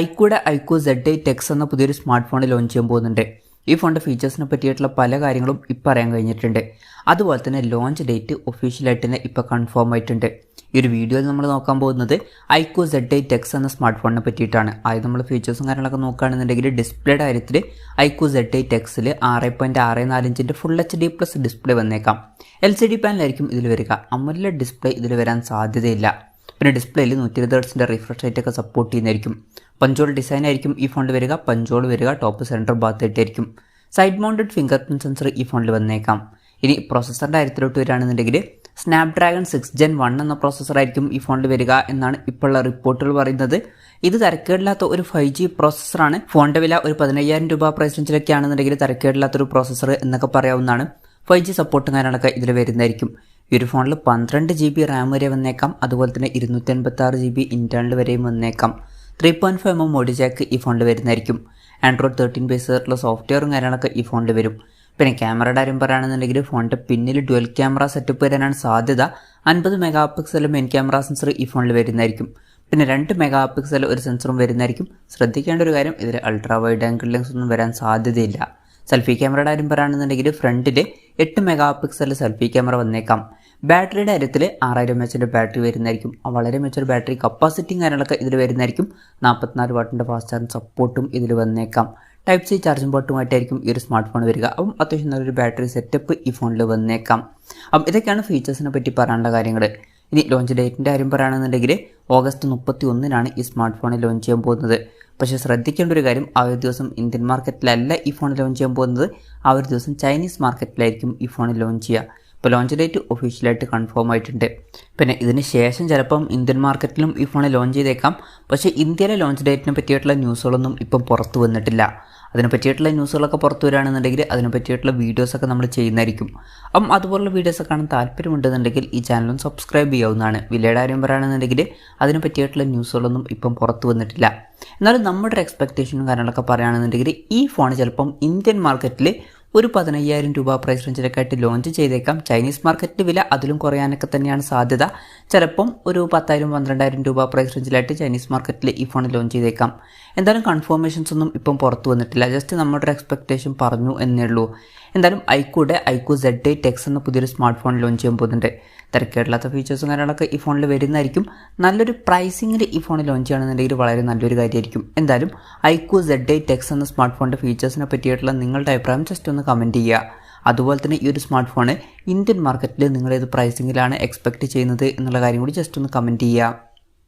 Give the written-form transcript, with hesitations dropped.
Iqoo Z8x എന്ന പുതിയൊരു smart phone launch ചെയ്യാൻ പോകുന്നുണ്ട്. ഈ ഫോണിൻ്റെ ഫീച്ചേഴ്സിനെ പറ്റിയിട്ടുള്ള പല കാര്യങ്ങളും ഇപ്പോൾ അറിയാൻ കഴിഞ്ഞിട്ടുണ്ട്. അതുപോലെ തന്നെ ലോഞ്ച് ഡേറ്റ് ഒഫീഷ്യലായിട്ട് തന്നെ ഇപ്പോൾ കൺഫേം ആയിട്ടുണ്ട്. ഈ ഒരു വീഡിയോയിൽ നമ്മൾ നോക്കാൻ പോകുന്നത് Iqoo Z8x എന്ന സ്മാർട്ട് ഫോണിനെ പറ്റിയിട്ടാണ്. ആദ്യം നമ്മൾ ഫീച്ചേഴ്സും കാര്യങ്ങളൊക്കെ നോക്കുകയാണെന്നുണ്ടെങ്കിൽ ഡിസ്പ്ലേയുടെ കാര്യത്തിൽ Iqoo Z8xൽ 6.64 ഇഞ്ചിൻ്റെ ഫുൾ HD+ ഡിസ്പ്ലേ വന്നേക്കാം. LCD പാനലായിരിക്കും ഇതിൽ വരിക. AMOLED ഡിസ്പ്ലേ ഇതിൽ വരാൻ സാധ്യതയില്ല. പിന്നെ ഡിസ്പ്ലേയിൽ 120 ഹെർട്സിൻ്റെ റിഫ്രഷ് റേറ്റ് ഒക്കെ സപ്പോർട്ട് ചെയ്യുന്നതായിരിക്കും. പഞ്ചോൾ ഡിസൈൻ ആയിരിക്കും ഈ ഫോണിൽ വരിക. പഞ്ചോൾ വരിക ടോപ്പ് സെൻറ്റർ ഭാഗത്തായിട്ടായിരിക്കും. Side mounted fingerprint sensor ഈ ഫോണിൽ വന്നേക്കാം. ഇനി പ്രോസസ്സറിൻ്റെ കാര്യത്തിലോട്ട് വരികയാണെന്നുണ്ടെങ്കിൽ snapdragon 6 Gen 1 എന്ന പ്രോസസ്സറായിരിക്കും ഈ ഫോണിൽ വരിക എന്നാണ് ഇപ്പോഴുള്ള റിപ്പോർട്ടുകൾ പറയുന്നത്. ഇത് തരക്കേടില്ലാത്ത ഒരു 5G പ്രോസസ്സറാണ്. ഫോണിൻ്റെ വില ഒരു 15,000 രൂപ പ്രൈസ് റേഞ്ചിലൊക്കെ ആണെന്നുണ്ടെങ്കിൽ തരക്കേടില്ലാത്തൊരു പ്രോസസ്സർ എന്നൊക്കെ പറയാവുന്നതാണ്. 5G സപ്പോർട്ടും കാര്യങ്ങളൊക്കെ ഇതിൽ വരുന്നതായിരിക്കും. ഈ ഒരു ഫോണിൽ 12 GB റാം വരെ വന്നേക്കാം. അതുപോലെ തന്നെ 256 GB ഇൻറ്റേർണൽ വരെയും വന്നേക്കാം. 3.5mm മോഡി ജാക്ക് ഈ ഫോണിൽ വരുന്നതായിരിക്കും. Android 13 ബേസ് ആയിട്ടുള്ള സോഫ്റ്റ്വെയറും കാര്യങ്ങളൊക്കെ ഈ ഫോണിൽ വരും. പിന്നെ ക്യാമറയുടെ കാര്യം പറയുകയാണെന്നുണ്ടെങ്കിൽ ഫോണിൻ്റെ പിന്നിൽ ഡ്യുവൽ ക്യാമറ സെറ്റപ്പ് വരാനാണ് സാധ്യത. 50 മെഗാ മെയിൻ ക്യാമറ സെൻസർ ഈ ഫോണിൽ വരുന്നതായിരിക്കും. പിന്നെ 2 മെഗാ ഒരു സെൻസറും വരുന്നതായിരിക്കും. ശ്രദ്ധിക്കേണ്ട ഒരു കാര്യം, ഇതിൽ അൾട്രാ വൈഡ് ആംഗിൾ ലെൻസ് ഒന്നും വരാൻ സാധ്യതയില്ല. സെൽഫി ക്യാമറയുടെ കാര്യം പറയുകയാണെന്നുണ്ടെങ്കിൽ ഫ്രണ്ടിൽ 8 മെഗാ സെൽഫി ക്യാമറ വന്നേക്കാം. ബാറ്ററിയുടെ കാര്യത്തിൽ 6000 mAh ബാറ്ററി വരുന്നതായിരിക്കും. വളരെ മെച്ചൊരു ബാറ്ററി കപ്പാസിറ്റിയും കാര്യങ്ങളൊക്കെ ഇതിൽ വരുന്നതായിരിക്കും. 44 വാട്ടിൻ്റെ ഫാസ്റ്റ് ചാർജിങ് സപ്പോർട്ടും ഇതിൽ വന്നേക്കാം. Type-C ചാർജിംഗ് പോർട്ടുമായിട്ടായിരിക്കും ഈ ഒരു സ്മാർട്ട് ഫോൺ വരിക. അപ്പം അത്യാവശ്യം നല്ലൊരു ബാറ്ററി സെറ്റപ്പ് ഈ ഫോണിൽ വന്നേക്കാം. അപ്പം ഇതൊക്കെയാണ് ഫീച്ചേഴ്സിനെ പറ്റി പറയാനുള്ള കാര്യങ്ങൾ. ഇനി ലോഞ്ച് ഡേറ്റിൻ്റെ കാര്യം പറയുകയാണെന്നുണ്ടെങ്കിൽ ഓഗസ്റ്റ് 31-നാണ് ഈ സ്മാർട്ട് ഫോൺ ലോഞ്ച് ചെയ്യാൻ പോകുന്നത്. പക്ഷേ ശ്രദ്ധിക്കേണ്ട ഒരു കാര്യം, ആ ഒരു ദിവസം ഇന്ത്യൻ മാർക്കറ്റിലല്ല ഈ ഫോൺ ലോഞ്ച് ചെയ്യാൻ പോകുന്നത്. ആ ഒരു ദിവസം ചൈനീസ് മാർക്കറ്റിലായിരിക്കും ഈ ഫോൺ ലോഞ്ച് ചെയ്യുക. ഇപ്പോൾ ലോഞ്ച് ഡേറ്റ് ഒഫീഷ്യലായിട്ട് കൺഫേം ആയിട്ടുണ്ട്. പിന്നെ ഇതിന് ശേഷം ചിലപ്പം ഇന്ത്യൻ മാർക്കറ്റിലും ഈ ഫോൺ ലോഞ്ച് ചെയ്തേക്കാം. പക്ഷേ ഇന്ത്യയിലെ ലോഞ്ച് ഡേറ്റിനെ പറ്റിയിട്ടുള്ള ന്യൂസുകളൊന്നും ഇപ്പം പുറത്തു വന്നിട്ടില്ല. അതിനെ പറ്റിയിട്ടുള്ള ന്യൂസുകളൊക്കെ പുറത്തു വരികയാണെന്നുണ്ടെങ്കിൽ അതിനെ പറ്റിയിട്ടുള്ള വീഡിയോസൊക്കെ നമ്മൾ ചെയ്യുന്നതായിരിക്കും. അപ്പം അതുപോലുള്ള വീഡിയോസൊക്കെ കാണാൻ താല്പര്യമുണ്ടെന്നുണ്ടെങ്കിൽ ഈ ചാനലും സബ്സ്ക്രൈബ് ചെയ്യാവുന്നതാണ്. വിലയുടെ കാര്യം പറയുകയാണെന്നുണ്ടെങ്കിൽ അതിനെ പറ്റിയിട്ടുള്ള ന്യൂസുകളൊന്നും ഇപ്പം പുറത്തു വന്നിട്ടില്ല. എന്നാലും നമ്മുടെ എക്സ്പെക്റ്റേഷനും കാര്യങ്ങളൊക്കെ പറയുകയാണെന്നുണ്ടെങ്കിൽ ഈ ഫോൺ ചിലപ്പം ഇന്ത്യൻ മാർക്കറ്റിൽ ഒരു 15,000 രൂപ പ്രൈസ് റേഞ്ചിലൊക്കെ ആയിട്ട് ലോഞ്ച് ചെയ്തേക്കാം. ചൈനീസ് മാർക്കറ്റിൽ വില അതിലും കുറയാനൊക്കെ തന്നെയാണ് സാധ്യത. ചിലപ്പം ഒരു 10,000-12,000 രൂപ പ്രൈസ് റേഞ്ചിലായിട്ട് ചൈനീസ് മാർക്കറ്റിൽ ഈ ഫോൺ ലോഞ്ച് ചെയ്തേക്കാം. എന്തായാലും കൺഫർമേഷൻസ് ഒന്നും ഇപ്പം പുറത്തു വന്നിട്ടില്ല. ജസ്റ്റ് നമ്മുടെ എക്സ്പെക്റ്റേഷൻ പറഞ്ഞു എന്നേ ഉള്ളൂ. എന്തായാലും Iqoo Z8x എന്ന പുതിയൊരു സ്മാർട്ട് ഫോൺ ലോഞ്ച് ചെയ്യാൻ പോകുന്നുണ്ട്. തിരക്കേടില്ലാത്ത ഫീച്ചേഴ്സും കാര്യങ്ങളൊക്കെ ഈ ഫോണിൽ വരുന്നതായിരിക്കും. നല്ലൊരു പ്രൈസിങ്ങിൽ ഈ ഫോൺ ലോഞ്ച് ചെയ്യുകയാണെന്നുണ്ടെങ്കിൽ വളരെ നല്ലൊരു കാര്യമായിരിക്കും. എന്തായാലും Iqoo Z8x എന്ന സ്മാർട്ട് ഫോണിൻ്റെ ഫീച്ചേഴ്സിനെ പറ്റിയിട്ടുള്ള നിങ്ങളുടെ അഭിപ്രായം ജസ്റ്റ് ഒന്ന് കമൻറ്റ് ചെയ്യുക. അതുപോലെ തന്നെ ഈ ഒരു സ്മാർട്ട് ഫോൺ ഇന്ത്യൻ മാർക്കറ്റിൽ നിങ്ങൾ ഏത് പ്രൈസിങ്ങിലാണ് എക്സ്പെക്റ്റ് ചെയ്യുന്നത് എന്നുള്ള കാര്യം കൂടി ജസ്റ്റ് ഒന്ന് കമൻറ്റ് ചെയ്യുക.